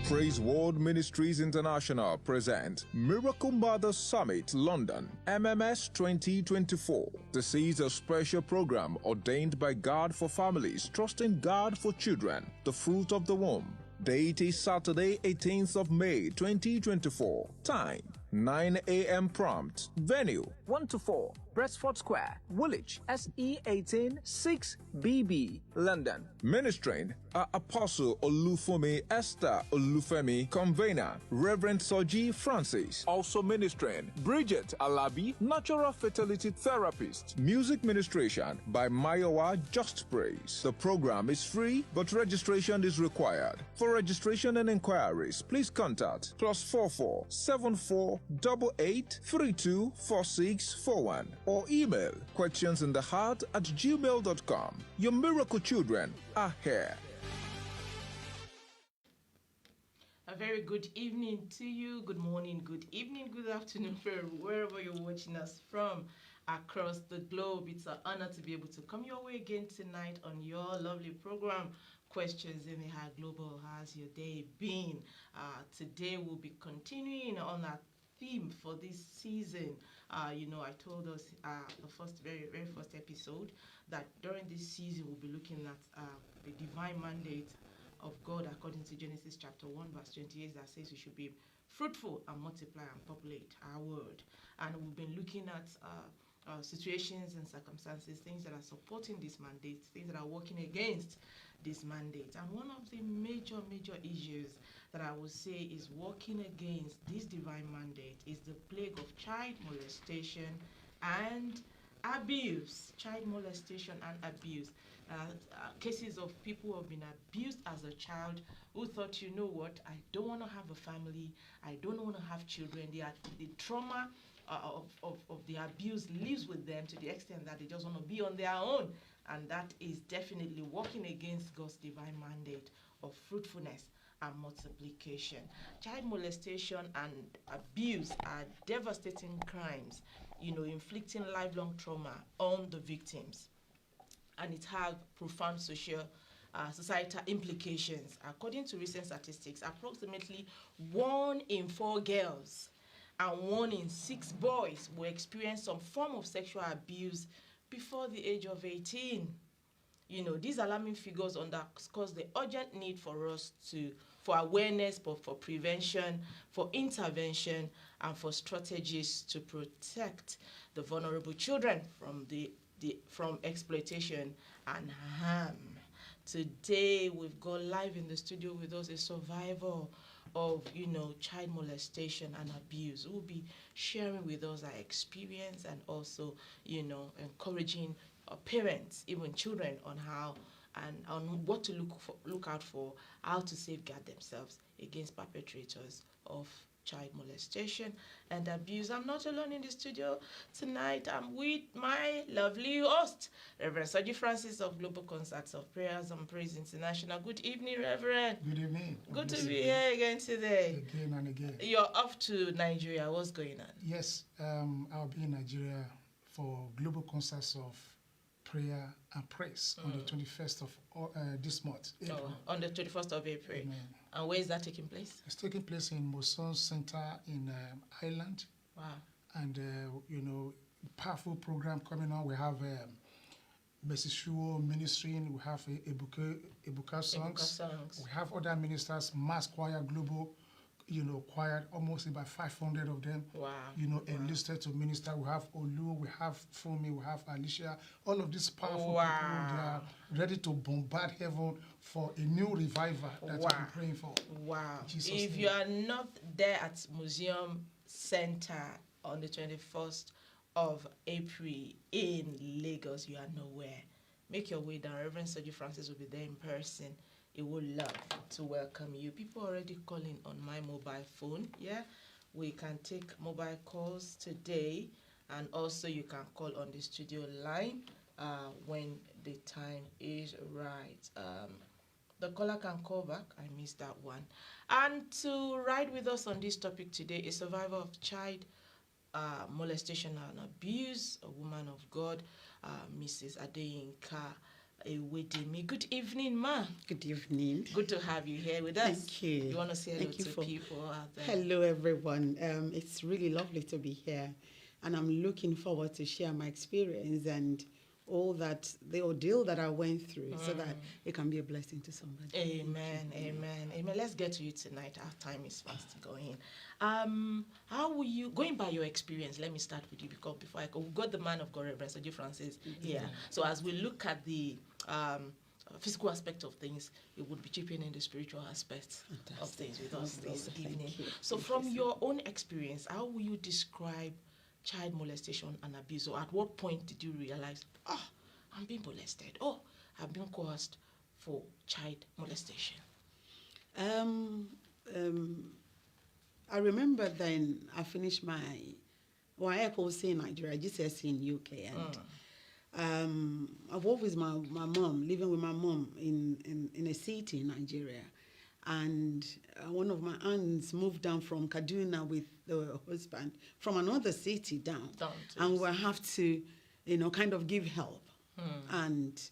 Praise World Ministries International present Miracle Mother Summit London MMS 2024. This is a special program ordained by God for families trusting God for children, the fruit of the womb. Date is Saturday, 18th of May 2024. Time 9 a.m. prompt. Venue 1 to 4 Bresford Square, Woolwich, SE18 6BB, London. Ministering are Apostle Olufunmi Esther Olufemi, Convener, Reverend Soji Francis. Also ministering Bridget Alabi, Natural Fertility Therapist. Music ministration by Mayowa Just Praise. The program is free, but registration is required. For registration and inquiries, please contact +44 74 88 32 4641 or email questionsintheheart@gmail.com. Your miracle children are here. A very good evening to you. Good morning, good evening, good afternoon, wherever you're watching us from across the globe. It's an honor to be able to come your way again tonight on your lovely program, Questions in the Heart Global. How's your day been? Today we'll be continuing on our theme for this season. I told us the very first episode that during this season we'll be looking at the divine mandate of God according to Genesis chapter 1 verse 28 that says we should be fruitful and multiply and populate our world. And we've been looking at situations and circumstances, things that are supporting this mandate, things that are working against this mandate. And one of the major issues that I would say is working against this divine mandate is the plague of child molestation and abuse. Child molestation and abuse. Cases of people who have been abused as a child who thought, you know what, I don't want to have a family, I don't want to have children. The trauma of the abuse lives with them to the extent that they just want to be on their own. And that is definitely working against God's divine mandate of fruitfulness and multiplication. Child molestation and abuse are devastating crimes, inflicting lifelong trauma on the victims. And it has profound societal implications. According to recent statistics, approximately 1 in 4 girls and 1 in 6 boys will experience some form of sexual abuse before the age of 18. These alarming figures underscore the urgent need for us for awareness, but for prevention, for intervention, and for strategies to protect the vulnerable children from exploitation and harm. Today, we've got live in the studio with us a survivor of, child molestation and abuse, who will be sharing with us our experience and also, encouraging parents, even children, on how and on what to look out for, how to safeguard themselves against perpetrators of child molestation and abuse. I'm not alone in the studio tonight. I'm with my lovely host, Reverend Soji Francis of Global Concerts of Prayers and Praise International. Good evening, Reverend. Good evening. Good to be here again today. Again and again. You're off to Nigeria. What's going on? Yes, I'll be in Nigeria for Global Concerts of Prayer and Praise on the 21st of this month. April. On the 21st of April. Amen. And where is that taking place? It's taking place in Moson Center in Ireland. Wow. And, powerful program coming on. We have Mrs. Shuo ministering. We have Ebuka songs. We have other ministers, Mass Choir Global, choir, almost about 500 of them, wow. Enlisted to minister. We have Olu, we have Fumi, we have Alicia. All of these powerful wow. people, they are ready to bombard heaven for a new revival that wow. we're praying for. Wow. Jesus if name. You are not there at Museum Center on the 21st of April in Lagos, you are nowhere. Make your way down. Reverend Soji Francis will be there in person. He would love to welcome you. People are already calling on my mobile phone. Yeah, we can take mobile calls today, and also you can call on the studio line when the time is right. The caller can call back. I missed that one. And to ride with us on this topic today, a survivor of child molestation and abuse, a woman of God, Mrs. Adeyinka Ewedemi. Good evening, ma. Good evening. Good to have you here with us. Thank you. You want to say hello to people out there? Hello, everyone. It's really lovely to be here, and I'm looking forward to share my experience and all that, the ordeal that I went through, so that it can be a blessing to somebody. Amen, amen, amen. Let's get to you tonight. Our time is fast going. How will you, going by your experience, let me start with you, because before I go, we've got the man of God, Reverend Soji Francis, here. So as we look at the physical aspect of things, it would be chipping in the spiritual aspect of things with us this evening. So from your own experience, how will you describe child molestation and abuse? Or at what point did you realize, I'm being molested, I've been coerced for child molestation? I remember then I finished my, I was in Nigeria, GCSE in UK, and I've worked with my mom, living with my mom in a city in Nigeria. And one of my aunts moved down from Kaduna with the husband from another city down and we have to, kind of give help and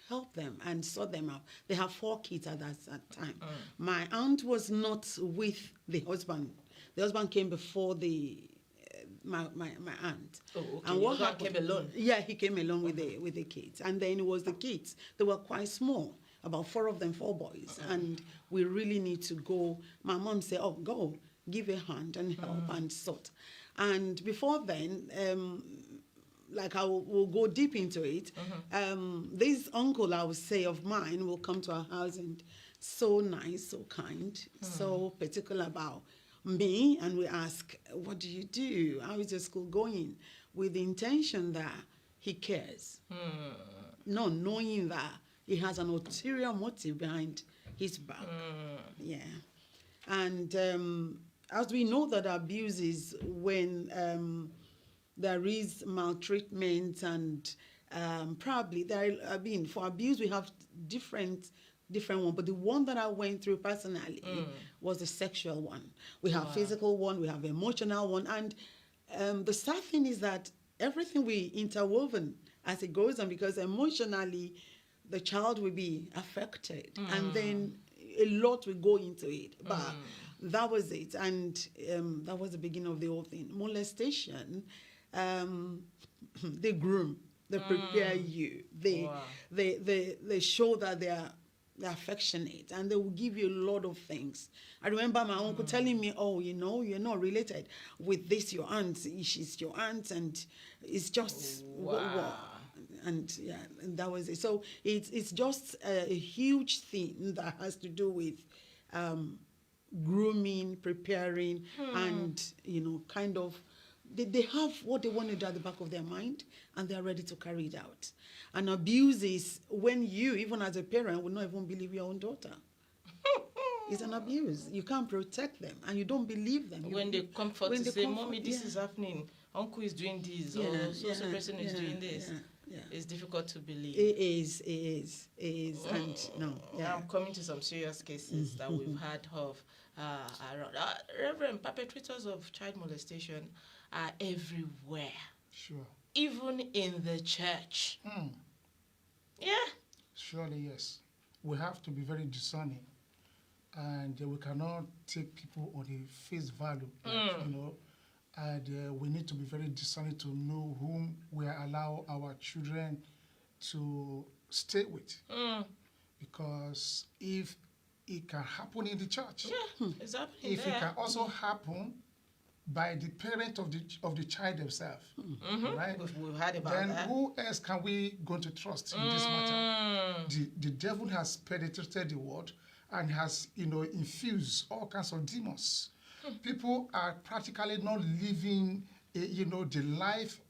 help them and sort them out. They have 4 kids at that time. My aunt was not with the husband. The husband came before my aunt. Oh, okay. And what happened? Came alone? Yeah, he came along with the kids. And then it was the kids. They were quite small, about 4 of them, 4 boys. And we really need to go. My mom said, go, give a hand and help and sort. And before then, like I will go deep into it. This uncle, I would say, of mine will come to our house and so nice, so kind, so particular about me. And we ask, what do you do? How is your school going? With the intention that he cares. Not knowing that he has an ulterior motive behind his back. Yeah. And as we know that abuse is when there is maltreatment and probably for abuse we have different one, but the one that I went through personally was the sexual one. We have physical one, we have emotional one, and the sad thing is that everything we interwoven as it goes on, because emotionally the child will be affected and then a lot will go into it. But that was it, and that was the beginning of the whole thing. Molestation, they groom, they prepare you, they show that they're affectionate, and they will give you a lot of things. I remember my uncle telling me, you're not related with this, your aunt, she's your aunt, and it's just and yeah, and that was it. So it's just a huge thing that has to do with grooming, preparing, and kind of they have what they want to do at the back of their mind, and they're ready to carry it out. And abuse is when you, even as a parent, will not even believe your own daughter. It's an abuse. You can't protect them, and you don't believe them. When they come forth to say, Mommy, this is happening, Uncle is doing this, or so person is doing this. It's difficult to believe. It is. And no. Yeah. I'm coming to some serious cases that we've heard of around. Reverend, perpetrators of child molestation are everywhere. Sure. Even in the church. Yeah. Surely, yes. We have to be very discerning. And we cannot take people on the face value, and we need to be very discerning to know whom we allow our children to stay with. Because if it can happen in the church, it's happening if there. it can also happen by the parent of the child themselves, right? We've heard about then that. who else can we go to trust in this matter? The devil has penetrated the world and has, infused all kinds of demons. People are practically not living, the life,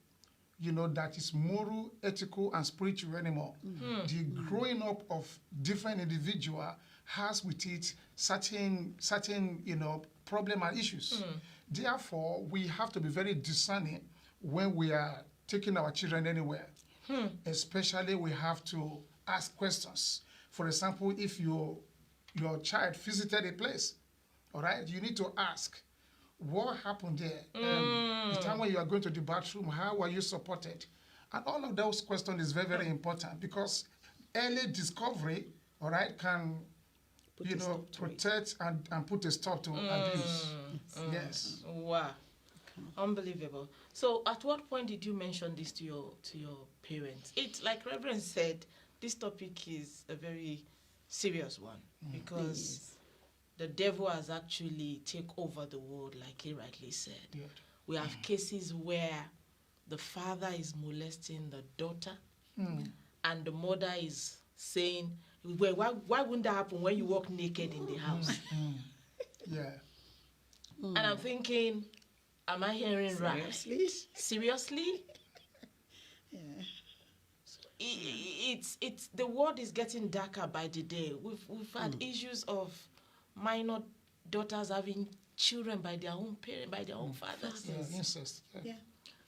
that is moral, ethical, and spiritual anymore. The growing up of different individual has with it certain, problem and issues. Therefore, we have to be very discerning when we are taking our children anywhere. Especially, we have to ask questions. For example, if your child visited a place, all right, you need to ask, what happened there? The time when you are going to the bathroom, how were you supported? And all of those questions is very, very important, because early discovery, all right, can protect and put a stop to abuse. Yes. Wow. Unbelievable. So at what point did you mention this to your parents? It's like Reverend said, this topic is a very serious one because the devil has actually taken over the world, like he rightly said. Yeah. We have cases where the father is molesting the daughter and the mother is saying, well, why wouldn't that happen when you walk naked in the house? Yeah. And I'm thinking, am I hearing right? Seriously? Yeah. It's the world is getting darker by the day. We've had issues of minor daughters having children by their own parent, by their own fathers. Yeah, incest. Yeah.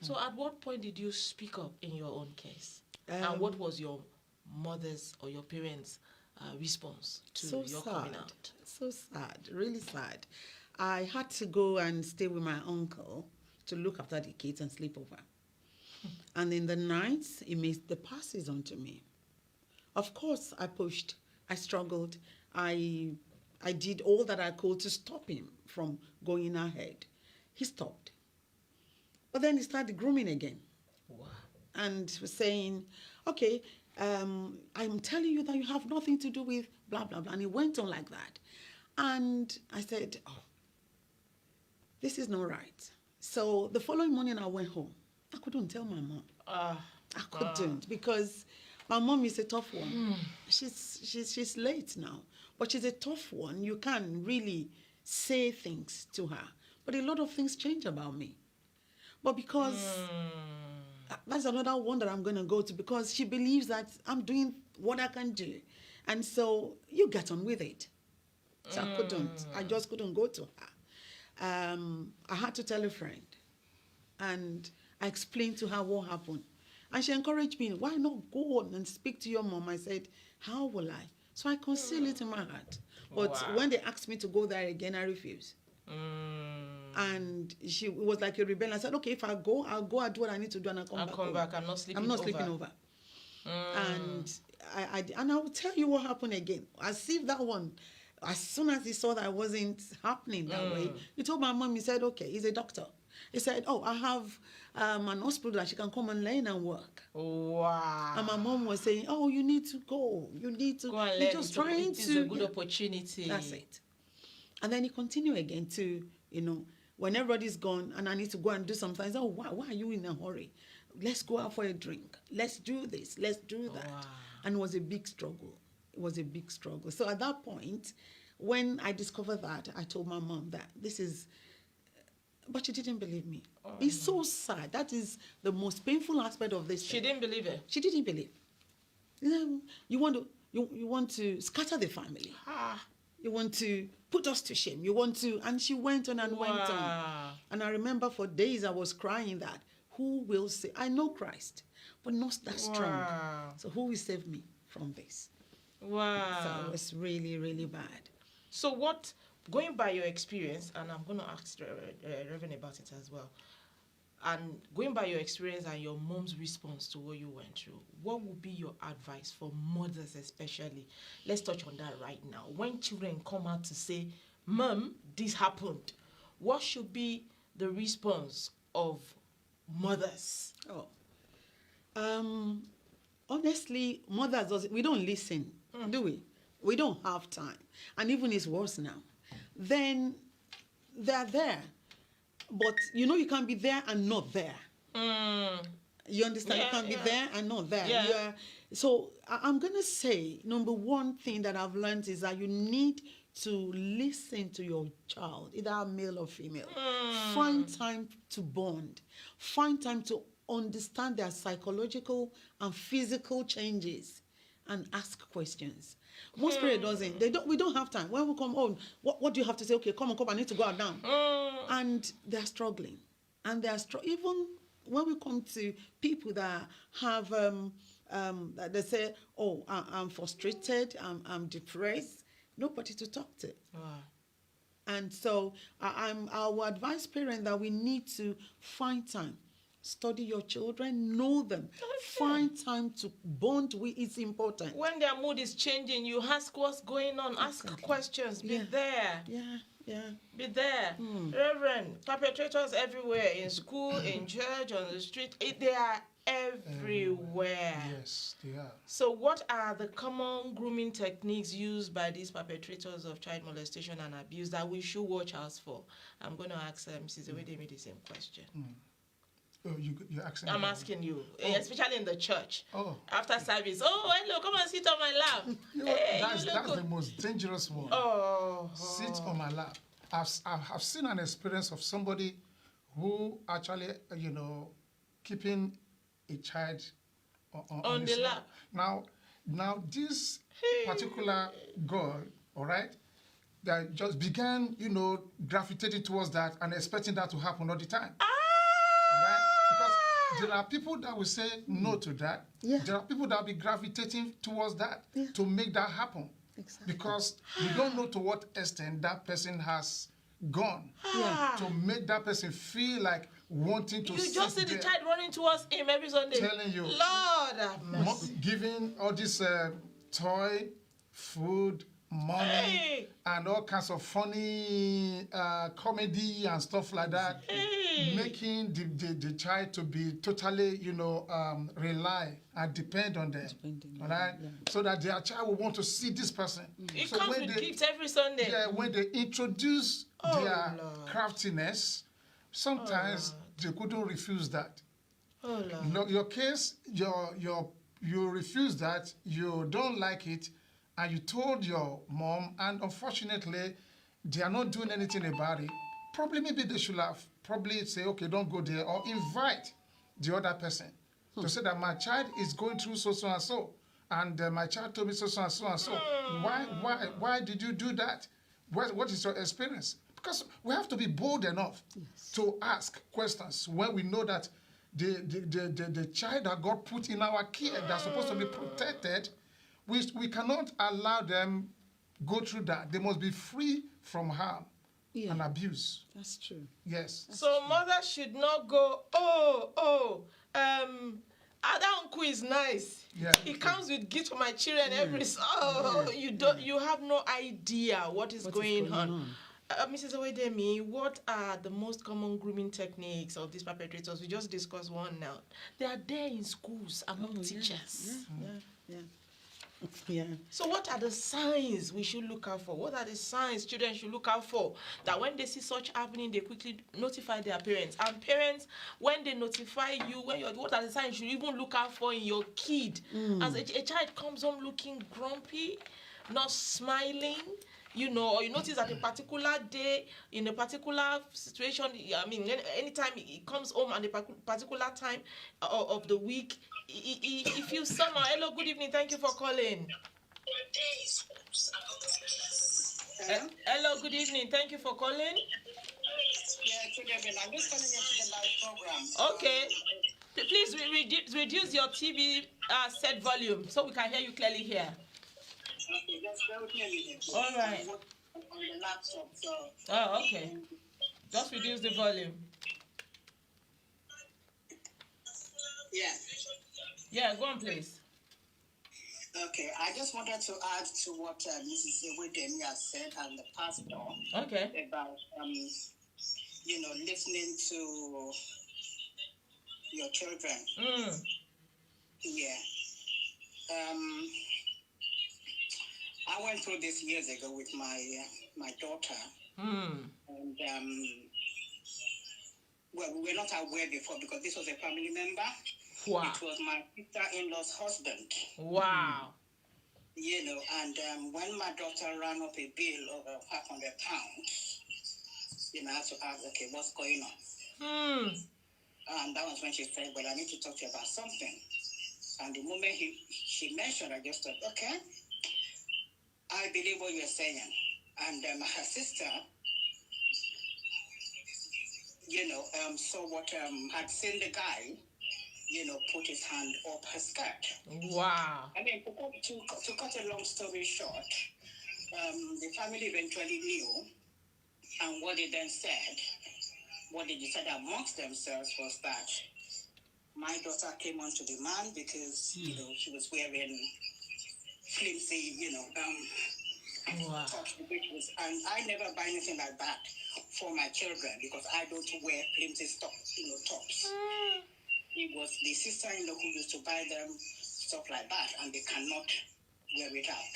So at what point did you speak up in your own case? And what was your mother's or your parents' response to your coming out? So sad, really sad. I had to go and stay with my uncle to look after the kids and sleep over. And in the nights, he made the passes onto me. Of course, I pushed. I struggled. I did all that I could to stop him from going ahead. He stopped. But then he started grooming again. Wow. And was saying, okay, I'm telling you that you have nothing to do with blah, blah, blah. And he went on like that. And I said, oh, this is not right. So the following morning I went home. I couldn't tell my mom. I couldn't because my mom is a tough one. She's late now, but she's a tough one. You can't really say things to her. But a lot of things change about me. But because that's another one that I'm going to go to because she believes that I'm doing what I can do. And so you get on with it. So I couldn't. I just couldn't go to her. I had to tell a friend. And I explained to her what happened. And she encouraged me, why not go on and speak to your mom? I said, how will I? So I concealed it in my heart. But when they asked me to go there again, I refused. And it was like a rebellion. I said, okay, if I go, I'll go, I'll do what I need to do, and I'll come back. I'm not sleeping over. And I will tell you what happened again. As if that one, as soon as he saw that I wasn't happening that way, he told my mom, he said, okay, he's a doctor. He said, oh, I have an hospital that she can come and learn and work. Wow. And my mom was saying, oh, you need to go. You need to. Go and learn. Just trying it's a good opportunity. That's it. And then he continued again to, when everybody's gone and I need to go and do something, I said, oh, why are you in a hurry? Let's go out for a drink. Let's do this. Let's do that. Wow. And it was a big struggle. It was a big struggle. So at that point, when I discovered that, I told my mom that this is... But she didn't believe me. It's so sad. That is the most painful aspect of this. She didn't believe it. She didn't believe. You want to scatter the family. You want to put us to shame. You want to, and she went on and went on. And I remember for days I was crying that, who will save? I know Christ, but not that strong. So who will save me from this? Wow. So it was really, really bad. So what, going by your experience, and I'm going to ask Reverend about it as well, and going by your experience and your mom's response to what you went through, what would be your advice for mothers especially? Let's touch on that right now. When children come out to say, Mom, this happened, what should be the response of mothers? Honestly, mothers, we don't listen, do we? We don't have time. And even it's worse now. Then they're there. But you can be there and not there. You understand? You can be there and not there. Yeah. So I'm going to say, number one thing that I've learned is that you need to listen to your child, either male or female. Find time to bond. Find time to understand their psychological and physical changes and ask questions. Most parents doesn't. We don't have time. When we come home, what do you have to say? Okay, come on, I need to go out now. And they're struggling. And even when we come to people that have, that they say, oh, I'm frustrated, I'm depressed, nobody to talk to. And so I will advise parents that we need to find time. Study your children, know them. Find time to bond with. It's important. When their mood is changing, you ask what's going on. Ask questions. Be there. Yeah. Be there. Reverend, perpetrators everywhere, in school, in church, on the street. They are everywhere. Yes, they are. So what are the common grooming techniques used by these perpetrators of child molestation and abuse that we should watch out for? I'm going to ask Mrs. Owedemi the same question. Oh, you're asking. I'm asking you, especially in the church. Oh. After service. Oh, hello, come and sit on my lap. That's the most dangerous one. Sit on my lap. I've seen an experience of somebody who actually, keeping a child on the lap. Now this particular girl, all right, that just began, gravitating towards that and expecting that to happen all the time. Right? Because there are people that will say no to that. Yeah. There are people that will be gravitating towards that to make that happen. Exactly. Because we don't know to what extent that person has gone to make that person feel like wanting to. You just see the child running towards him every Sunday. Telling you, Lord have mercy. Giving all this toy, food, money, and all kinds of funny comedy and stuff like that, making the child to be totally, rely and depend on them, all right? Yeah. So that their child will want to see this person. It so comes with gifts every Sunday. Yeah, when they introduce their craftiness, sometimes they couldn't refuse that. Oh Lord. Your case, you refuse that, you don't like it, and you told your mom, and unfortunately, they are not doing anything about it. Probably maybe they should have say, okay, don't go there, or invite the other person to say that my child is going through so and so, and my child told me so and so and so. Why did you do that? What is your experience? Because we have to be bold enough to ask questions when we know that the child that God put in our care that's supposed to be protected, we cannot allow them go through that. They must be free from harm and abuse. That's true. Yes. So mothers should not go, that uncle is nice. Yeah. He comes with gifts for my children every. You have no idea what is going on. Mrs. Owedemi, what are the most common grooming techniques of these perpetrators? We just discussed one now. They are there in schools among teachers. Yeah. So what are the signs we should look out for? What are the signs children should look out for that when they see such happening, they quickly notify their parents? And parents, when they notify you, what are the signs you should even look out for in your kid? As a child comes home looking grumpy, not smiling, or you notice at a particular day, in a particular situation, anytime he comes home at a particular time of the week, he feels somehow. Hello, good evening, thank you for calling. Hello, good evening, thank you for calling. Yeah, good evening. I'm just calling into the live program. Okay. Please reduce your TV set volume so we can hear you clearly here. Okay, just bear with me a minute. All right. On the laptop, so. Oh, okay. Just reduce the volume. Yeah. Yeah, go on, please. Okay, I just wanted to add to what Mrs. Owedemi has said and the pastor. Okay. About listening to your children. Yeah. I went through this years ago with my daughter. And we were not aware before because this was a family member. Wow. It was my sister-in-law's husband. Wow. And when my daughter ran up a bill of £500, I had to ask, okay, what's going on? And that was when she said, well, I need to talk to you about something. And the moment she mentioned, I just thought, okay, I believe what you're saying. And her sister, saw what had seen the guy, put his hand up her skirt. Wow. To cut a long story short, the family eventually knew, and what they then said, what they decided amongst themselves was that my daughter came onto the man because, you know, she was wearing flimsy, you know, tops, which was, and I never buy anything like that for my children because I don't wear flimsy stuff, you know, tops. It was the sister-in-law who used to buy them stuff like that, and they cannot wear it out.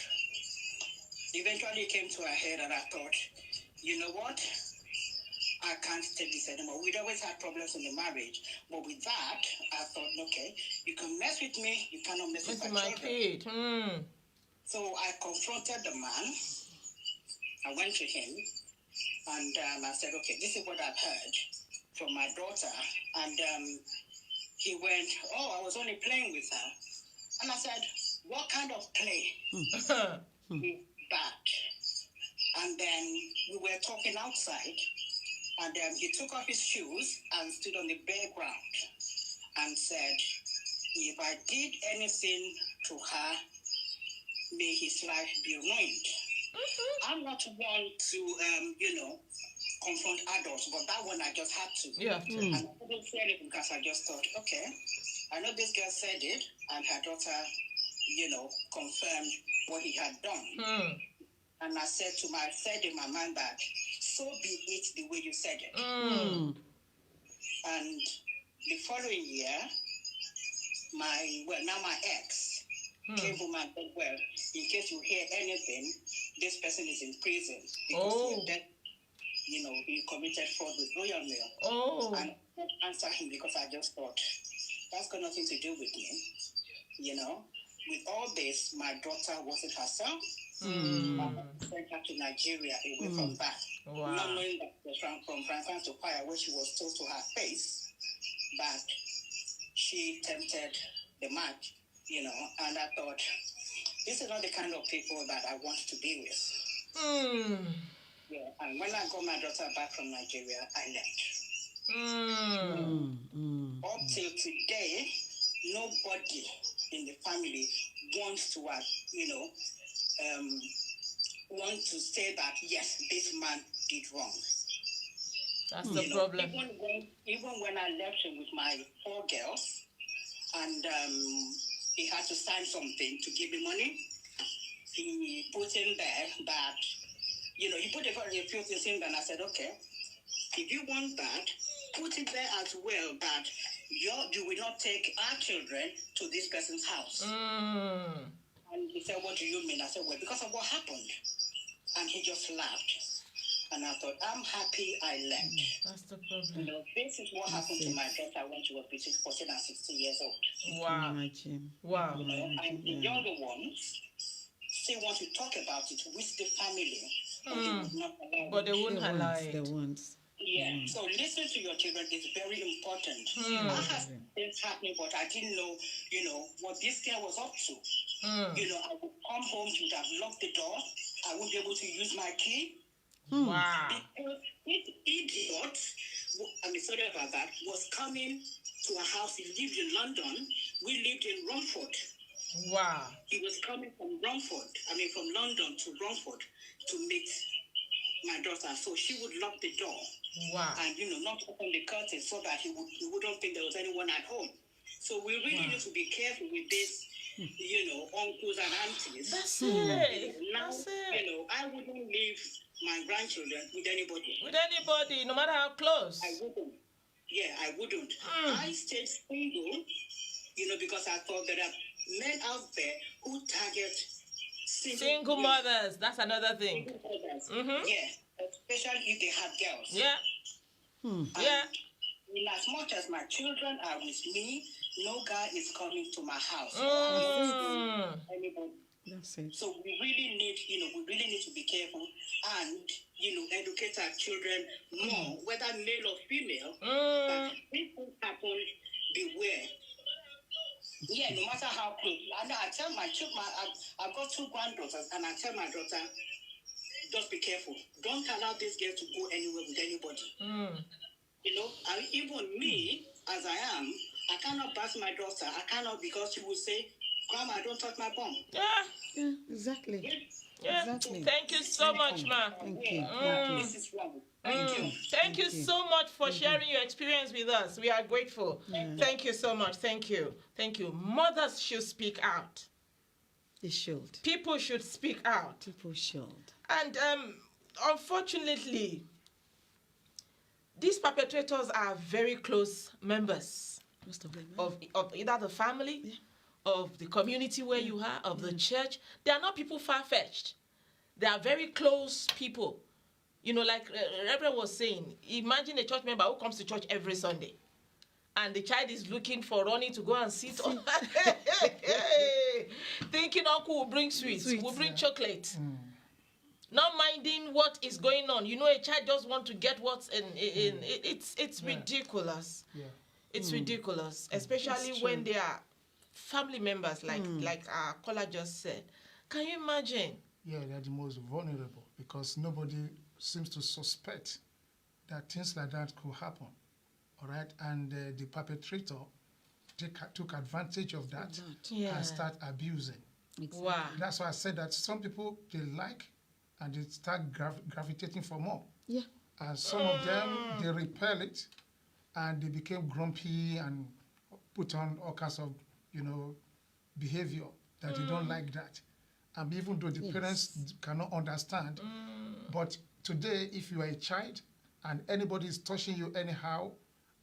Eventually, it came to a head, and I thought, you know what? I can't take this anymore. We'd always had problems in the marriage, but with that, I thought, okay, you can mess with me, you cannot mess with my kid. So I confronted the man. I went to him, and I said, okay, this is what I've heard from my daughter. And he went, oh, I was only playing with her. And I said, what kind of play is that? And then we were talking outside, and he took off his shoes and stood on the bare ground and said, if I did anything to her, may his life be ruined. I'm not one to, you know, confront adults, but that one I just had to. Yeah. And I couldn't say anything because I just thought, okay, I know this girl said it, and her daughter, you know, confirmed what he had done. And I said in my mind that, so be it the way you said it. And the following year, my ex came home and said, well, in case you hear anything, this person is in prison because you know, he committed fraud with Royal Mail. And I didn't answer him because I just thought, that's got nothing to do with me. You know, with all this, my daughter wasn't herself. I sent her to Nigeria away from that. Not knowing that it was from France to Fire, where she was told to her face that she tempted the match, you know, and I thought, this is not the kind of people that I want to be with. Yeah, and when I got my daughter back from Nigeria, I left. Up till today, nobody in the family wants to, you know, want to say that, yes, this man did wrong. That's the problem. Even when I left him with my 4 girls, and he had to sign something to give me money, he put in there that, you know, he put a few things in there, and I said, okay, if you want that, put it there as well that you will not take our children to this person's house. And he said, what do you mean? I said, well, because of what happened. And he just laughed. And I thought, I'm happy I left. That's the problem. You know, this is what happened to my daughter when she was between 14 and 16 years old. Wow. Wow. You know, and the younger ones still want to talk about it with the family. But they wouldn't allow it. They won't. Yeah. So listening to your children is very important. I have things happening, but I didn't know, you know, what this girl was up to. You know, I would come home, she would have locked the door. I wouldn't be able to use my key. Wow. Because this idiot, I'm sorry about that, was coming to a house. He lived in London. We lived in Romford. Wow. He was coming from from London to Romford to meet my daughter. So she would lock the door. Wow. And, you know, not open the curtain so that he wouldn't think there was anyone at home. So we really need to be careful with this, you know, uncles and aunties. That's it. Now, That's it. you know, I wouldn't leave my grandchildren with anybody. With anybody, no matter how close. I wouldn't. Yeah, I wouldn't. I stayed single, you know, because I thought there are men out there who target single mothers. That's another thing. Yeah, especially if they have girls. Yeah. Yeah. In as much as my children are with me, no guy is coming to my house. Anybody. That's it. So we really need to be careful and, you know, educate our children more, whether male or female, that things happen, beware. Yeah, no matter how close. And I tell my children, I've got 2 granddaughters, and I tell my daughter, just be careful. Don't allow this girl to go anywhere with anybody. You know, and even me, as I am, I cannot bash my daughter. I cannot, because she will say, Grandma, don't touch my bum. Exactly. Yeah. Exactly. Thank you so much, ma. Thank you. This is wrong. Thank you. Thank you so much for sharing your experience with us. We are grateful. Thank you so much. Thank you. Thank you. Mothers should speak out. They should. People should speak out. People should. And unfortunately, these perpetrators are very close members Most of them. of either the family, of the community where you are, of the church. They are not people far-fetched. They are very close people. You know, like Reverend was saying, imagine a church member who comes to church every Sunday, and the child is looking for running to go and sit on, thinking uncle will bring sweets, will bring chocolate, not minding what is going on. You know, a child just want to get what's in. It's ridiculous. Yeah. It's ridiculous, especially when they are family members, like our caller just said. Can you imagine? Yeah, they're the most vulnerable because nobody seems to suspect that things like that could happen. All right, and the perpetrator took advantage of that and start abusing. Exactly. Wow. That's why I said that some people, they like and they start gravitating for more. Yeah. And some of them, they repel it and they became grumpy and put on all kinds of, behavior that they don't like that. And even though the parents cannot understand, but today, if you are a child and anybody is touching you anyhow,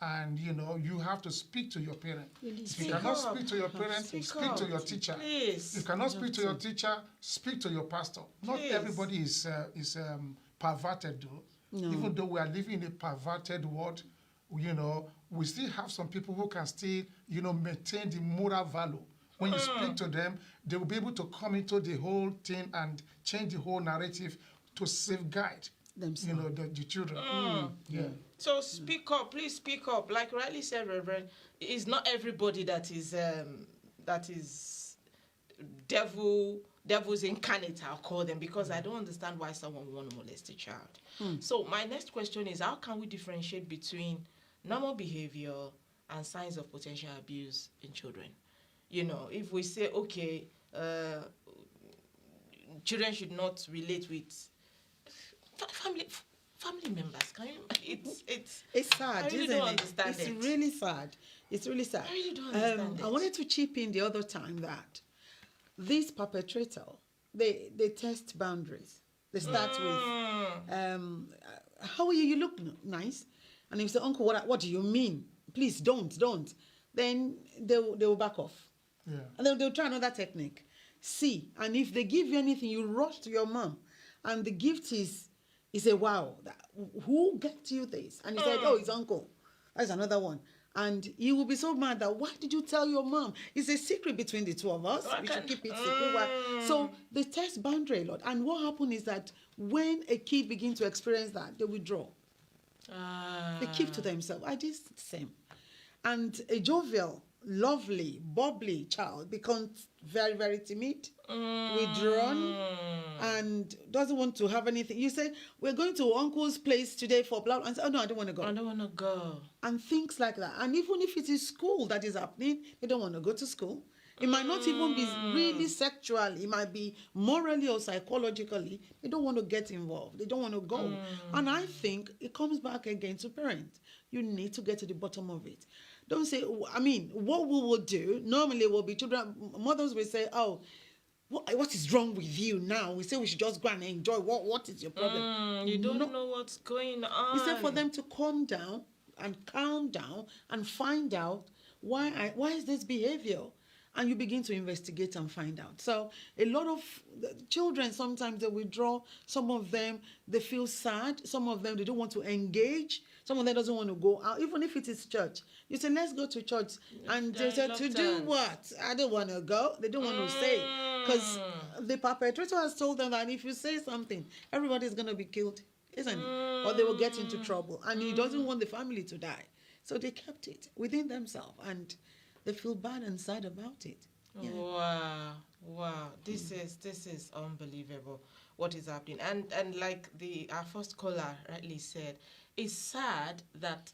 and you have to speak to your parent. If you cannot speak to your parent, speak to your teacher. Please. If you cannot speak to your teacher, speak to your pastor. Not everybody is perverted, though. No. Even though we are living in a perverted world, we still have some people who can still, maintain the moral value. When you speak to them, they will be able to come into the whole thing and change the whole narrative to safeguard Themselves. the children. Yeah. So speak up, please speak up. Like rightly said, Reverend, it's not everybody that is devil's incarnate, I'll call them, because I don't understand why someone would want to molest a child. So my next question is, how can we differentiate between normal behavior and signs of potential abuse in children? If we say, okay, children should not relate with family members. Can you? It's sad, I really isn't don't it? understand It's it. really sad. It's really sad. I really don't understand I it. wanted to chip in the other time that these perpetrator, they test boundaries. They start with, how are you? You look nice. And if you say, uncle, what do you mean? Please don't. Then they will back off. Yeah. And then they'll try another technique. See, and if they give you anything, you rush to your mom. And the gift is a wow. Who gets you this? And he said, oh, it's uncle. That's another one. And you will be so mad that, why did you tell your mom? It's a secret between the two of us. We should keep it secret. So they test boundary a lot. And what happened is that when a kid begins to experience that, they withdraw. They keep to themselves. I did the same. And a jovial, lovely, bubbly child becomes very, very timid, withdrawn, and doesn't want to have anything. You say, we're going to uncle's place today for blah, and say, oh no, I don't want to go. I don't want to go. And things like that. And even if it is school that is happening, they don't want to go to school. It might not even be really sexual. It might be morally or psychologically. They don't want to get involved. They don't want to go. And I think it comes back again to parents. You need to get to the bottom of it. Don't say, what we will do, normally will be children, mothers will say, oh, what is wrong with you now? We say we should just go and enjoy. What is your problem? You don't know what's going on. We say for them to calm down and find out why is this behavior? And you begin to investigate and find out. So a lot of children, sometimes they withdraw. Some of them, they feel sad. Some of them, they don't want to engage. Some of them doesn't want to go out, even if it is church. You say, let's go to church. And they say, to do what? I don't want to go. They don't want to say. Because the perpetrator has told them that if you say something, everybody's going to be killed, isn't it? Or they will get into trouble. And he doesn't want the family to die. So they kept it within themselves. And they feel bad and sad about it. Yeah. Wow. This is unbelievable what is happening. And like our first caller rightly said, it's sad that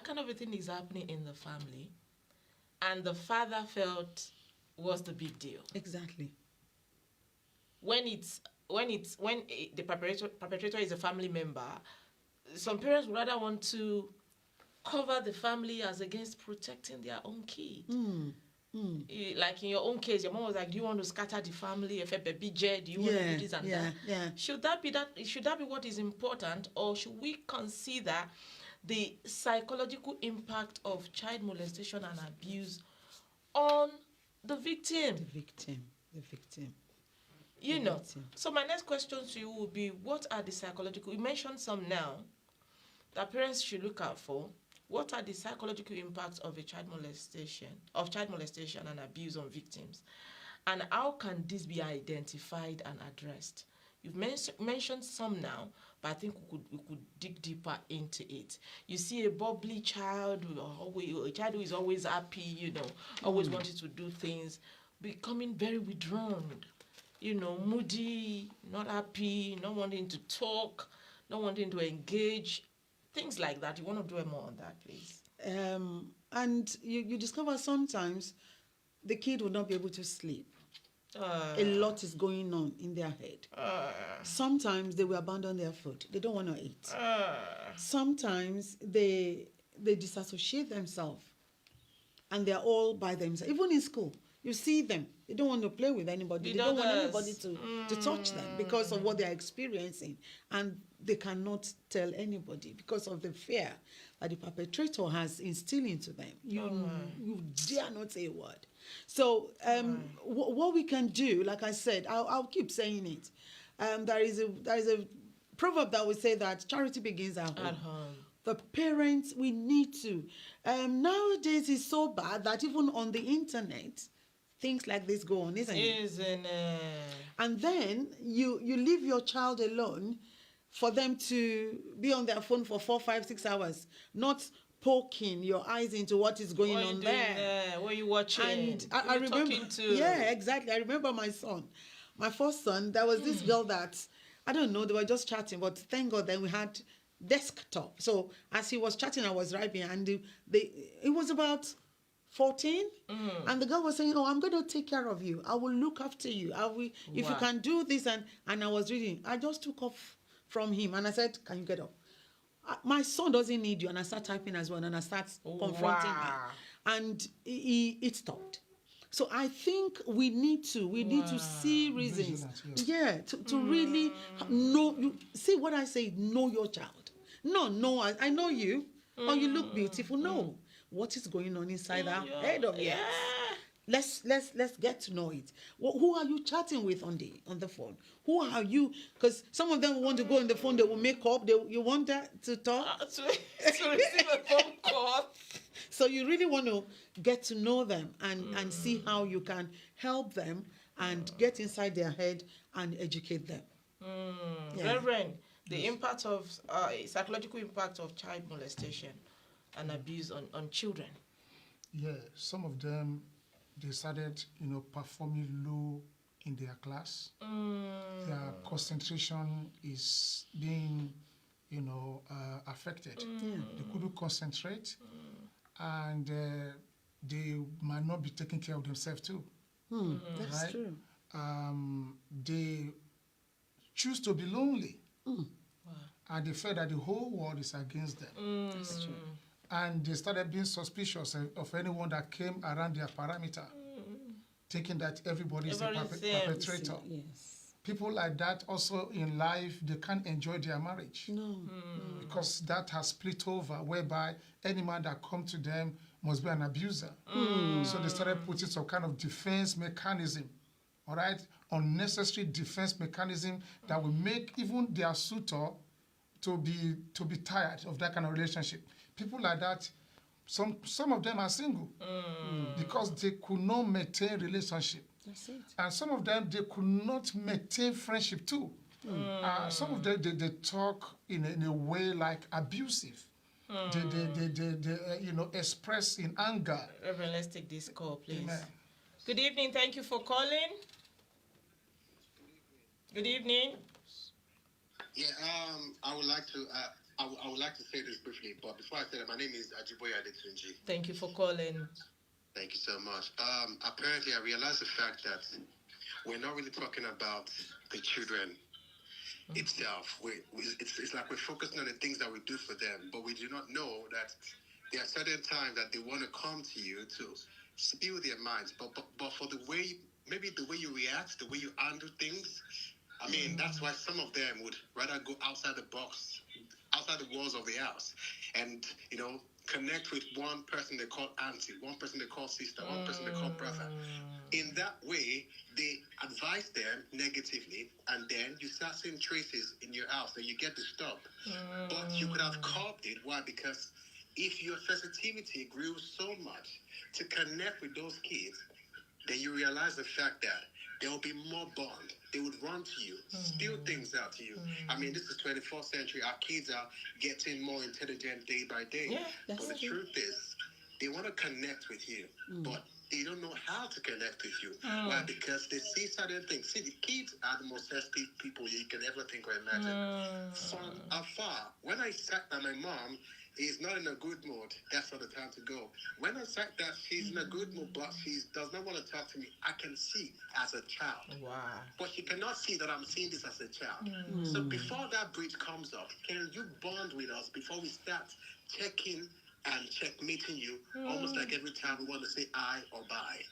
kind of a thing is happening in the family, and the father felt was the big deal. Exactly. When the perpetrator is a family member, some parents would rather want to cover the family as against protecting their own kid. Like in your own case, your mom was like, "Do you want to scatter the family? If a baby jet, do you want to do this and that?" Yeah. Should that be what is important, or should we consider the psychological impact of child molestation and abuse on the victim? The victim. You know. So my next question to you would be: what are the psychological? You mentioned some now that parents should look out for. What are the psychological impacts of child molestation and abuse on victims? And how can this be identified and addressed? You've mentioned some now, but I think we could dig deeper into it. You see a bubbly child, a child who is always happy, always wanting to do things, becoming very withdrawn, moody, not happy, not wanting to talk, not wanting to engage. Things like that. You want to do more on that, please? And you discover sometimes the kid will not be able to sleep. A lot is going on in their head. Sometimes they will abandon their food. They don't want to eat. Sometimes they disassociate themselves and they're all by themselves. Even in school, you see them. They don't want to play with anybody. They don't want anybody to touch them because of what they're experiencing. And they cannot tell anybody because of the fear that the perpetrator has instilled into them. You dare not say a word. So what we can do, like I said, I'll keep saying it. There is a proverb that will say that charity begins at home. The parents, we need to. Nowadays, it's so bad that even on the internet, things like this go on, isn't it? And then you leave your child alone for them to be on their phone for 4, 5, 6 hours, not poking your eyes into what is going on there. What are you watching? And I remember, talking to? Yeah, exactly. I remember my first son. There was this girl that, I don't know, they were just chatting, but thank God then we had desktop. So as he was chatting, I was right behind him. It was about 14, and the girl was saying, "Oh, I'm going to take care of you. I will look after you. If you can do this." And I was reading. I just took off from him and I said, "Can you get up? My son doesn't need you." And I start typing as well, and I start confronting her, and it stopped. So I think we need to see reasons, to really know. You see what I say? Know your child. No, I know you, or you look beautiful. No, what is going on inside our head of yours? Let's get to know it. Who are you chatting with on the phone? Who are you? Because some of them want to go on the phone. They will make up. You want that to talk to receive a phone call. So you really want to get to know them and see how you can help them and get inside their head and educate them. Reverend, the impact of psychological impact of child molestation and abuse on children. Yeah, some of them, they started, performing low in their class. Their concentration is being, affected. They couldn't concentrate, and they might not be taking care of themselves too. That's right? true. They choose to be lonely, and they feel that the whole world is against them. That's true. And they started being suspicious of anyone that came around their perimeter, thinking that everybody is a perpetrator. Yes. People like that also in life, they can't enjoy their marriage. No. Because that has split over, whereby any man that comes to them must be an abuser. So they started putting some kind of defense mechanism, all right? Unnecessary defense mechanism that will make even their suitor to be tired of that kind of relationship. People like that, some of them are single because they could not maintain relationship. That's it. And some of them, they could not maintain friendship too. Some of them, they talk in a way like abusive. They express in anger. Reverend, let's take this call, please. Amen. Good evening. Thank you for calling. Good evening. Yeah, I would like to. I would like to say this briefly, but before I say that, my name is Ajiboye Adetunji. Thank you for calling. Thank you so much. Apparently, I realized the fact that we're not really talking about the children. itself. It's like we're focusing on the things that we do for them, but we do not know that there are certain times that they want to come to you to spill their minds. But for the way you react, the way you handle things, I mean, that's why some of them would rather go outside the box, outside the walls of the house, and connect with one person they call auntie, one person they call sister, one person they call brother. In that way, they advise them negatively, and then you start seeing traces in your house, and you get disturbed. But you could have curbed it. Why? Because if your sensitivity grew so much to connect with those kids, then you realize the fact that there will be more bond. They would run to you, spill things out to you. I mean, this is 24th century. Our kids are getting more intelligent day by day. Yeah, but the truth is, they want to connect with you, but they don't know how to connect with you. Why? Because they see certain things. See, the kids are the most sensitive people you can ever think or imagine. From afar, when I sat by my mom, is not in a good mood, that's not the time to go. When I said that she's in a good mood, but she does not want to talk to me, I can see as a child. Wow. But she cannot see that I'm seeing this as a child. So before that bridge comes up, can you bond with us before we start checking and checkmating you, almost like every time we want to say I or bye?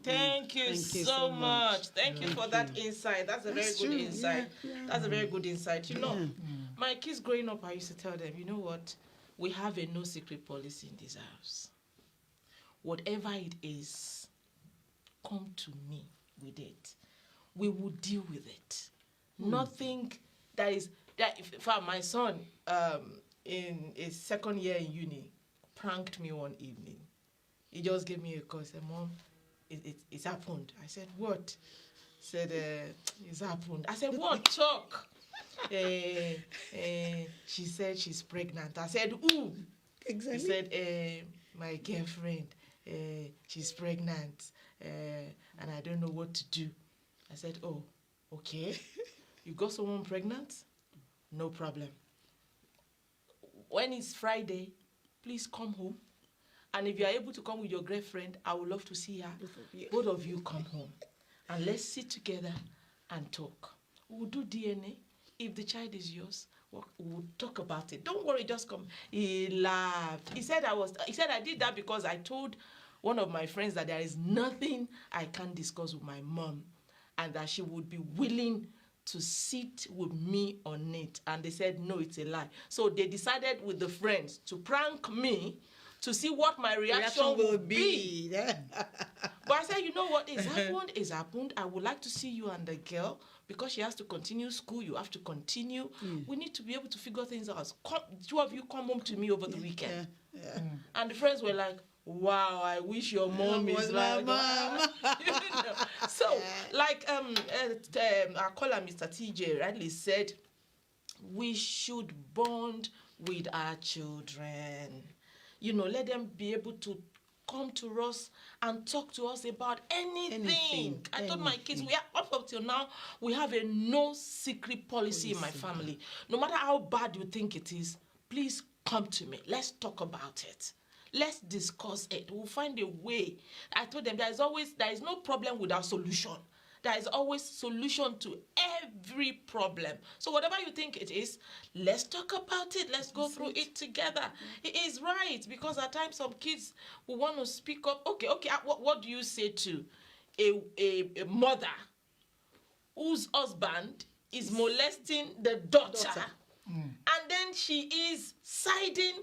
Thank you so much. Thank you for that insight. That's a very good insight. That's a very good insight. My kids growing up, I used to tell them, you know what? We have a no secret policy in this house. Whatever it is, come to me with it. We will deal with it. Nothing that is that. In fact, my son, in his second year in uni, pranked me one evening. He just gave me a call. Said, "Mom, it's happened." I said, "What?" He said, "It's happened." I said, "What? Talk." She said she's pregnant. I said, "Ooh." Exactly. He said, "My girlfriend, she's pregnant, and I don't know what to do." I said, "Oh, okay. You got someone pregnant? No problem. When it's Friday, please come home. And if you are able to come with your girlfriend, I would love to see her. Both of you come home. And let's sit together and talk. We'll do DNA. If the child is yours, we'll talk about it. Don't worry, just come." He laughed. He said I did that because I told one of my friends that there is nothing I can't discuss with my mom, and that she would be willing to sit with me on it. And they said, no, it's a lie. So they decided with the friends to prank me to see what my reaction will be. But I said, you know what? It's happened. I would like to see you and the girl, because she has to continue school. You have to continue. We need to be able to figure things out. Two of you come home to me over the weekend. And the friends were like, wow, I wish your mom is like mom. So, like our caller, Mr. TJ, rightly said, we should bond with our children. Let them be able to come to us and talk to us about anything. I told my kids, we are up till now, we have a no secret policy in my family. No matter how bad you think it is, please come to me. Let's talk about it. Let's discuss it. We'll find a way. I told them there is no problem without solution. There is always solution to every problem. So whatever you think it is, let's talk about it. Let's go through it together. It is right, because at times some kids will want to speak up. Okay. What do you say to a mother whose husband is molesting the daughter. And then she is siding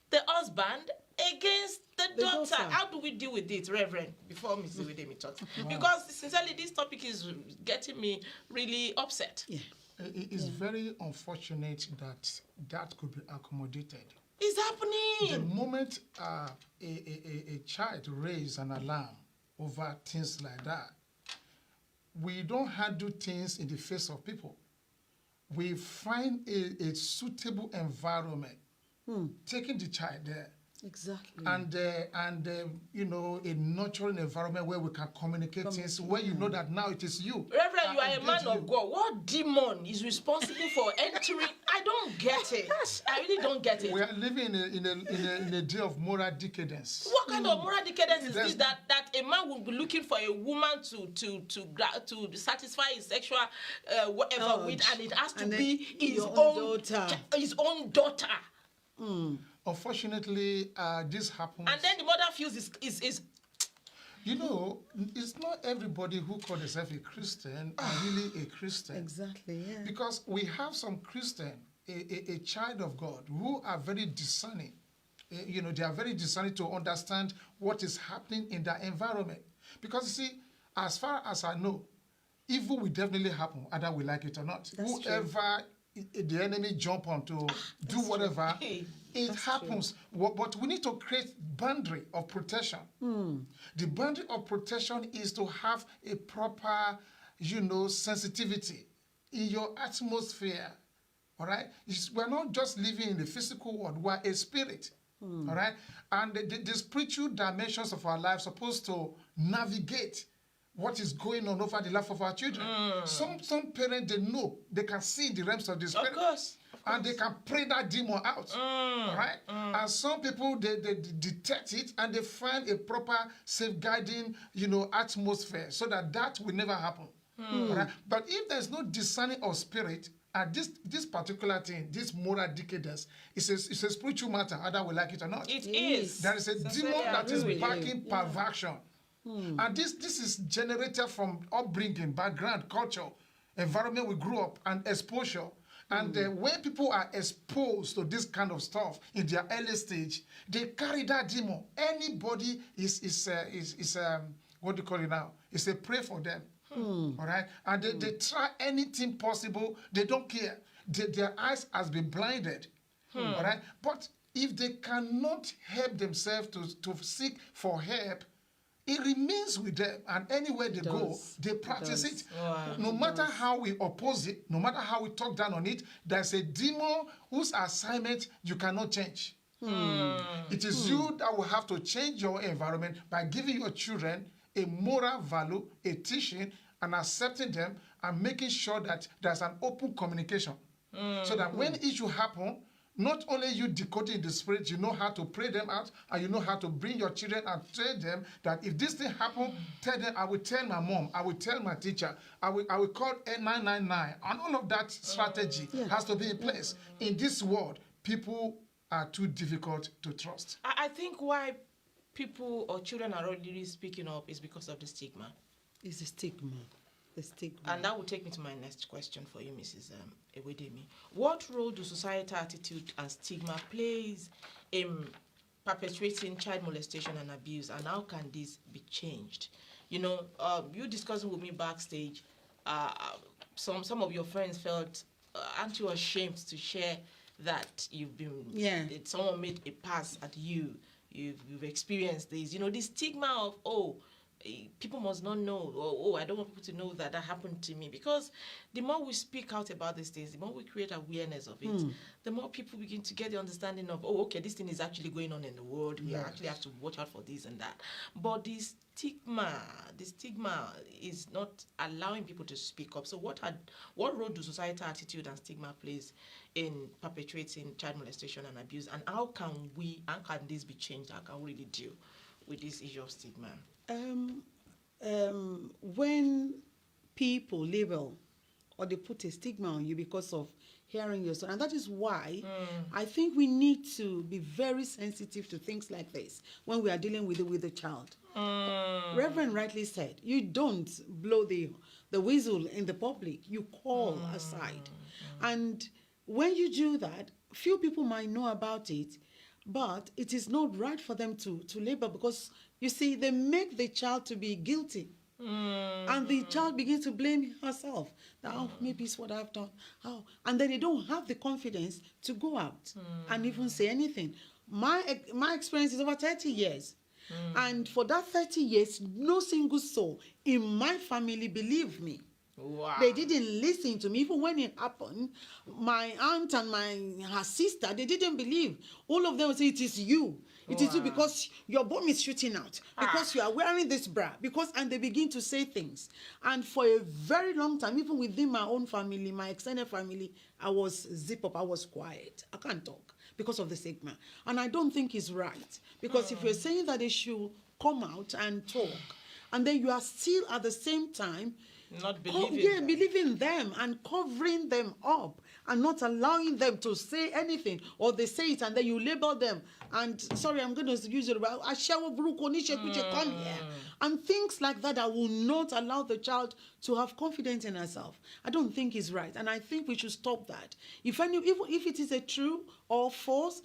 the husband against the daughter. How do we deal with it, Reverend, before Mrs. Wedemi talks? Because sincerely, this topic is getting me really upset. It is very unfortunate that could be accommodated. It's happening. The moment a child raises an alarm over things like that, we don't handle things in the face of people. We find a suitable environment, taking the child there. Exactly. And a nurturing environment where we can communicate things, where you know that now it is you. Reverend, you are a man of God. What demon is responsible for entering? I don't get it. I really don't get it. We are living in a day of moral decadence. What kind of moral decadence is this that a man will be looking for a woman to satisfy his sexual whatever with, and it has to be his own daughter. Unfortunately, this happens. And then the mother feels is You know, it's not everybody who calls themselves a Christian are really a Christian. Exactly, yeah. Because we have some Christian, a child of God, who are very discerning. You know, they are very discerning to understand what is happening in their environment. Because, you see, as far as I know, evil will definitely happen, whether we like it or not. That's Whoever the enemy jump on to do whatever, it happens. But we need to create boundary of protection. The boundary of protection is to have a proper, you know, sensitivity in your atmosphere. All right? We're not just living in the physical world. We're a spirit. All right? And the spiritual dimensions of our life are supposed to navigate what is going on over the life of our children. Some parents, they know, they can see the realms of the spirit. Of course. And they can pray that demon out. All right? And some people, they detect it and they find a proper safeguarding, you know, atmosphere so that will never happen. All right? But if there's no discerning of spirit, this particular thing, this moral decadence, it's a spiritual matter, whether we like it or not. It is. There is a demon that is backing perversion. And this is generated from upbringing, background, culture, environment we grew up, and exposure. And when people are exposed to this kind of stuff in their early stage, they carry that demon. Anybody is what do you call it now? It's a prey for them. All right? And they try anything possible. They don't care. Their eyes has been blinded. All right? But if they cannot help themselves to seek for help, it remains with them, and anywhere they go, they practice it. Wow. No matter how we oppose it, no matter how we talk down on it, there's a demon whose assignment you cannot change. It is you that will have to change your environment by giving your children a moral value, a teaching, and accepting them, and making sure that there's an open communication. So that when issue happen, not only you decoding the spirit, you know how to pray them out, and you know how to bring your children and tell them that if this thing happen, tell them, I will tell my mom, I will tell my teacher, I will call 999, and all of that strategy has to be in place. In this world, people are too difficult to trust. I think why people or children are already speaking up is because of the stigma. It's a stigma. The stigma. And that will take me to my next question for you, Mrs. Ewedemi. What role do societal attitude and stigma plays in perpetrating child molestation and abuse, and how can this be changed? You know, you discussing with me backstage, some of your friends felt, aren't you ashamed to share that you've been, someone made a pass at you, you've experienced this, you know, the stigma of, people must not know, I don't want people to know that happened to me. Because the more we speak out about these things, the more we create awareness of it, the more people begin to get the understanding of, okay, this thing is actually going on in the world. We actually have to watch out for this and that. But the stigma is not allowing people to speak up. So what role do societal attitude and stigma plays in perpetrating child molestation and abuse? And how can this be changed? How can we really deal with this issue of stigma? When people label or they put a stigma on you because of hearing your story, and that is why I think we need to be very sensitive to things like this when we are dealing with the child. Reverend rightly said, you don't blow the whistle in the public, you call aside. And when you do that, few people might know about it, but it is not right for them to label, because you see, they make the child to be guilty. And the child begins to blame herself. That, maybe it's what I've done. And then they don't have the confidence to go out and even say anything. My experience is over 30 years. And for that 30 years, no single soul in my family believed me. Wow. They didn't listen to me. Even when it happened, my aunt and her sister, they didn't believe. All of them would say, it is you. It is you because your bum is shooting out, because you are wearing this bra, and they begin to say things. And for a very long time, even within my own family, my extended family, I was zip up, I was quiet. I can't talk because of the stigma. And I don't think it's right. Because if you're saying that they should come out and talk, and then you are still at the same time not believing them and covering them up and not allowing them to say anything, or they say it and then you label them and sorry, I'm going to use it about come here and things like that will not allow the child to have confidence in herself. I don't think is right, and I think we should stop that. If it is a true or false,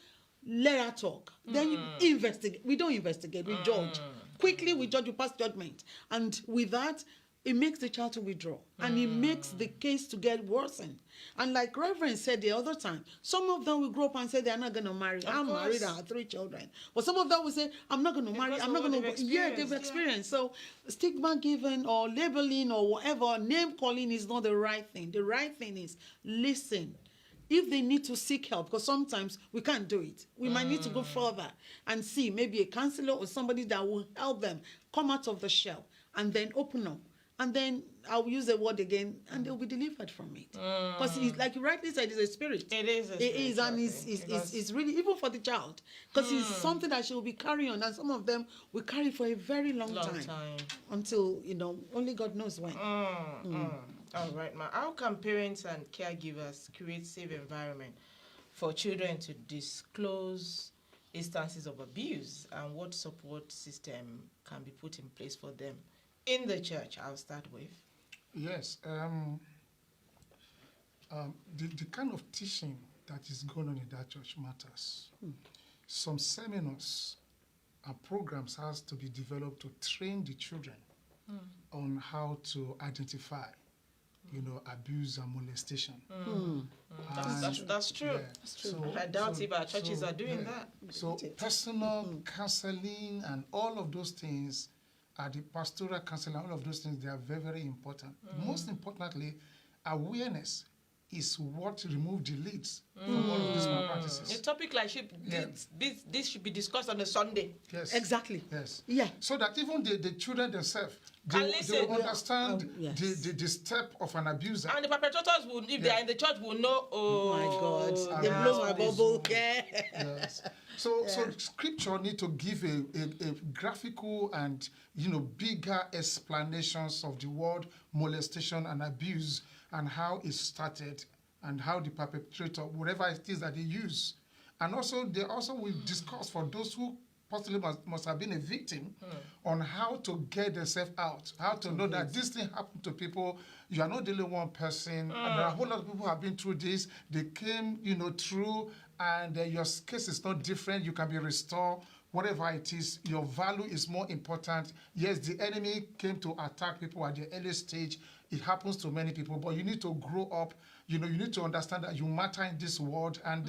let her talk. Then you investigate. We don't investigate. We judge quickly. We judge. We pass judgment, and with that, it makes the child to withdraw, and it makes the case to get worsened. And like Reverend said the other time, some of them will grow up and say they're not going to marry. I'm married, I have 3 children. But some of them will say, I'm not going to marry. I'm not going to. Yeah, they've experienced. So stigma given or labeling or whatever, name calling is not the right thing. The right thing is listen. If they need to seek help, because sometimes we can't do it, we might need to go further and see maybe a counselor or somebody that will help them come out of the shell and then open up. And then I'll use the word again, and they'll be delivered from it. Because like you rightly said, it's a spirit. It is a spirit. It is, and it's really, even for the child, because it's something that she will be carrying on, and some of them will carry for a very long time. Until, only God knows when. All right, ma. How can parents and caregivers create safe environment for children to disclose instances of abuse, and what support system can be put in place for them? In the church, I'll start with. Yes. The kind of teaching that is going on in that church matters. Some seminars and programs has to be developed to train the children on how to identify, abuse and molestation. That's true. Yeah. That's true. I doubt if our churches are doing that. So personal counseling and all of those things, the pastoral counseling, all of those things, they are very, very important. Most importantly, awareness is what removes the leads from all of these malpractices. A topic like this should be discussed on a Sunday. Yes. Exactly. Yes. Yeah. So that even the children themselves, they will understand the step of an abuser. And the perpetrators will, if they are in the church, will know, oh my God, they blow my bubble. Yes. So scripture need to give a graphical and bigger explanations of the word molestation and abuse and how it started and how the perpetrator, whatever it is that they use. And also they also will discuss for those who possibly must have been a victim on how to get themselves out, how to know that this thing happened to people. You are not the only one person, and there are a whole lot of people who have been through this. They came, through, and your case is not different. You can be restored. Whatever it is, your value is more important. Yes, the enemy came to attack people at the early stage. It happens to many people, but you need to grow up. You need to understand that you matter in this world, and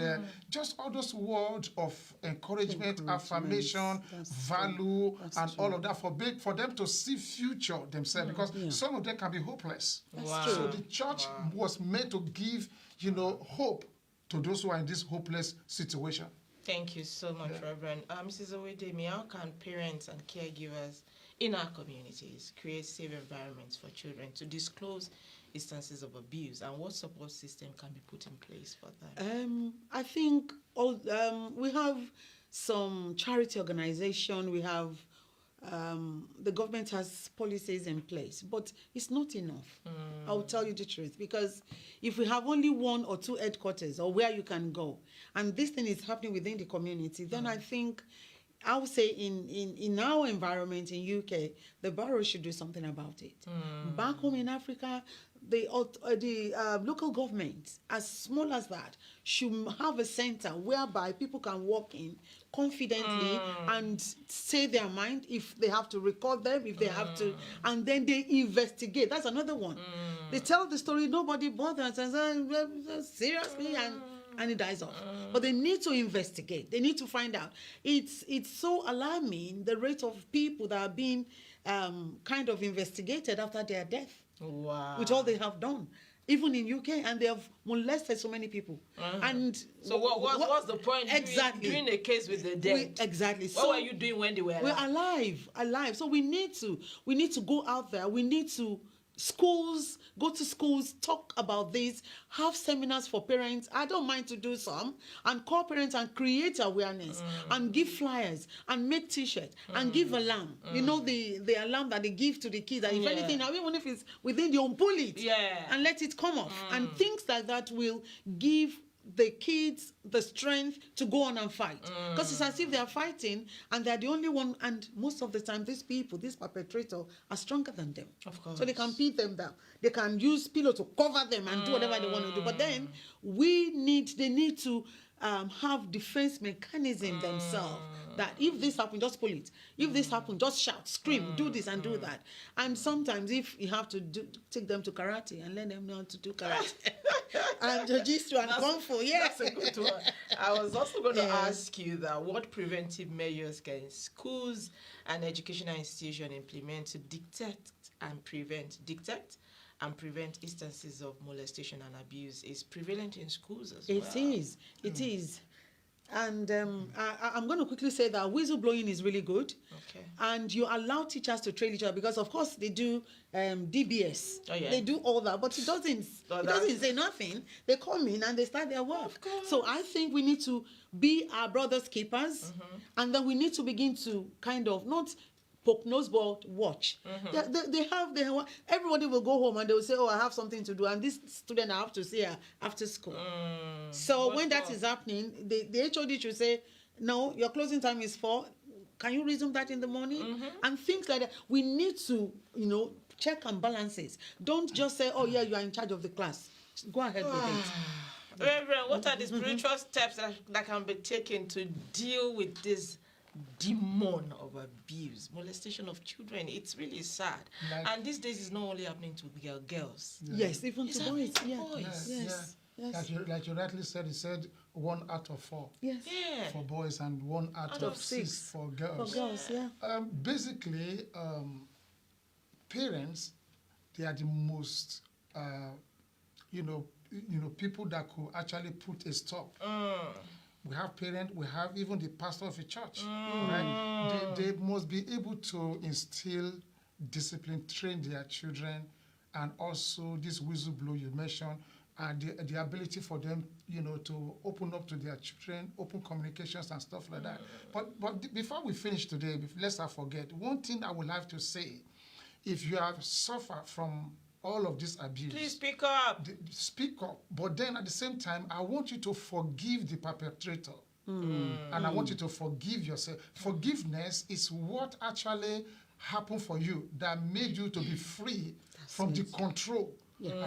just all those words of encouragement, affirmation, value, and all of that for them to see future themselves, because some of them can be hopeless. So the church was meant to give, hope to those who are in this hopeless situation. Thank you so much, Reverend. Mrs. Owedemi, how can parents and caregivers in our communities create safe environments for children to disclose instances of abuse, and what support system can be put in place for that? I think we have some charity organization, we have the government has policies in place, but it's not enough. I will tell you the truth, because if we have only 1 or 2 headquarters or where you can go, and this thing is happening within the community, then I think I would say in our environment in UK, the borough should do something about it. Back home in Africa, the local government, as small as that, should have a center whereby people can walk in confidently and say their mind, if they have to record them, if they have to, and then they investigate. That's another one. They tell the story, nobody bothers, and seriously, and it dies off. But they need to investigate. They need to find out. It's so alarming, the rate of people that are being kind of investigated after their death. Wow. With all they have done. Even in UK, and they have molested so many people. And so what's the point doing a case with the dead? Exactly. What were you doing when they were alive? We're alive. So we need to go out there. We need to schools, go to schools, talk about this, have seminars for parents. I don't mind to do some, and call parents and create awareness and give flyers and make t-shirts and give alarm. You know, the alarm that they give to the kids, that if anything, even if it's within, you pull it and let it come off. And things like that will give the kids the strength to go on and fight, because it's as if they are fighting and they're the only one, and most of the time these perpetrators are stronger than them, of course, so they can beat them down. They can use pillow to cover them and do whatever they want to do, but then they need to have defense mechanism themselves, that if this happens, just pull it. If this happens, just shout, scream, do this and do that. And sometimes if you have to take them to karate and let them know how to do karate and jiu-jitsu and kung fu, that's a good one. I was also going to ask you that what preventive measures can schools and educational institutions implement to detect and prevent instances of molestation and abuse is prevalent in schools as well. It is. And I'm going to quickly say that whistleblowing is really good. Okay. And you allow teachers to train each other, because of course they do DBS. Oh, yeah. They do all that, but it doesn't say nothing. They come in and they start their work. So I think we need to be our brothers' keepers, and then we need to begin to kind of not poke nose, but watch. They have everybody will go home and they will say, oh, I have something to do, and this student I have to see her after school. So when that is happening, the HOD should say, no, your closing time is 4. Can you resume that in the morning? And things like that. We need to, check and balances. Don't just say, oh yeah, you are in charge of the class. Go ahead with it. Reverend, what are the spiritual steps that can be taken to deal with this demon of abuse, molestation of children? It's really sad. And these days it's not only happening to girls. Yes, even it's to boys. Boys. Yes. Like you rightly said, he said 1 out of 4 for boys and 1 out of 6 for girls. Basically, parents, they are the most, people that could actually put a stop. We have parents, we have even the pastor of a church, right? They must be able to instill discipline, train their children, and also this whistleblower you mentioned, and the ability for them, to open up to their children, open communications and stuff like that. But before we finish today, let's not forget, one thing I would like to say, if you have suffered from all of this abuse, please speak up. Speak up. But then at the same time, I want you to forgive the perpetrator. And I want you to forgive yourself. Forgiveness is what actually happened for you that made you to be free from the control.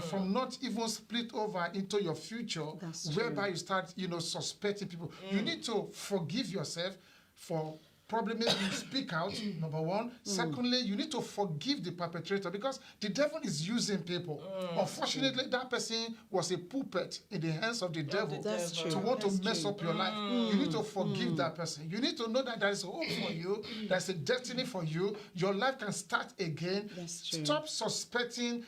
From not even split over into your future, whereby you start, suspecting people. You need to forgive yourself for probably maybe you speak out, number one. Secondly, you need to forgive the perpetrator, because the devil is using people. Unfortunately, that person was a puppet in the hands of the devil to want to mess up your life. You need to forgive that person. You need to know that there is hope for you, there's a destiny for you. Your life can start again. Stop suspecting.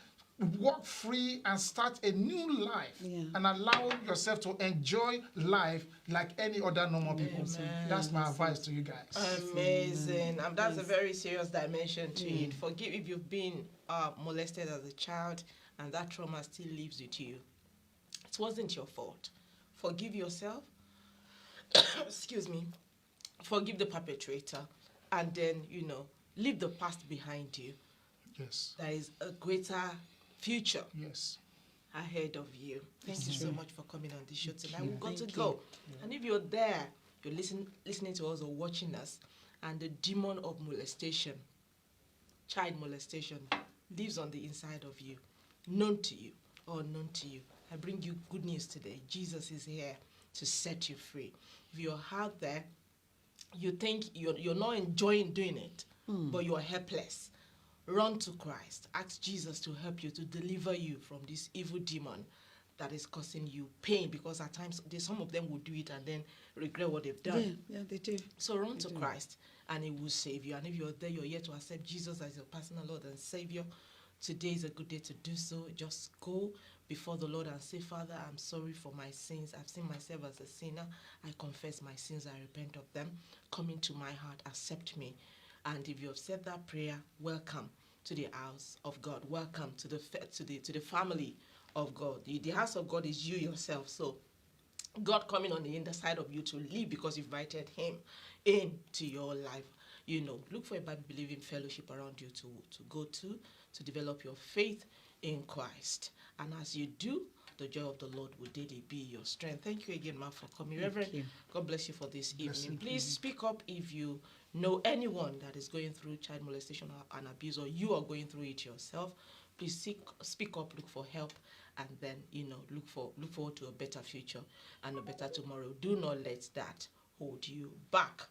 Walk free and start a new life, and allow yourself to enjoy life like any other normal people. That's my advice to you guys. Amazing. That's a very serious dimension to it. Forgive if you've been molested as a child and that trauma still lives with you. It wasn't your fault. Forgive yourself. Excuse me. Forgive the perpetrator, and then, leave the past behind you. Yes. There is a greater future ahead of you. Thank you so much for coming on the show tonight. We've got to go. And if you're there, you're listening to us or watching us, and the demon of molestation, child molestation, lives on the inside of you, known to you or unknown to you, I bring you good news today. Jesus is here to set you free. If you're out there, you think you're not enjoying doing it, but you're helpless, run to Christ. Ask Jesus to help you, to deliver you from this evil demon that is causing you pain, because at times some of them will do it and then regret what they've done. Yeah, they do. So run to Christ and He will save you. And if you're there, you're here to accept Jesus as your personal Lord and Savior, today is a good day to do so. Just go before the Lord and say, Father, I'm sorry for my sins. I've seen myself as a sinner. I confess my sins. I repent of them. Come into my heart. Accept me. And if you have said that prayer, welcome to the house of God. Welcome to the family of God. The house of God is you yourself. So God coming on the inside of you to live because you've invited him into your life. You know, look for a Bible-believing fellowship around you to go to develop your faith in Christ. And as you do, the joy of the Lord will daily be your strength. Thank you again, Ma, for coming. Reverend, God bless you for this evening. Please speak up if you know anyone that is going through child molestation and abuse, or you are going through it yourself. Please speak up, look for help, and then, look forward to a better future and a better tomorrow. Do not let that hold you back.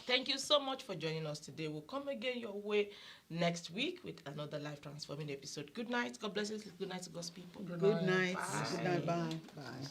Thank you so much for joining us today. We'll come again your way next week with another life-transforming episode. Good night. God bless you. Good night to God's people. Good night. Bye. Good night. Bye. Bye.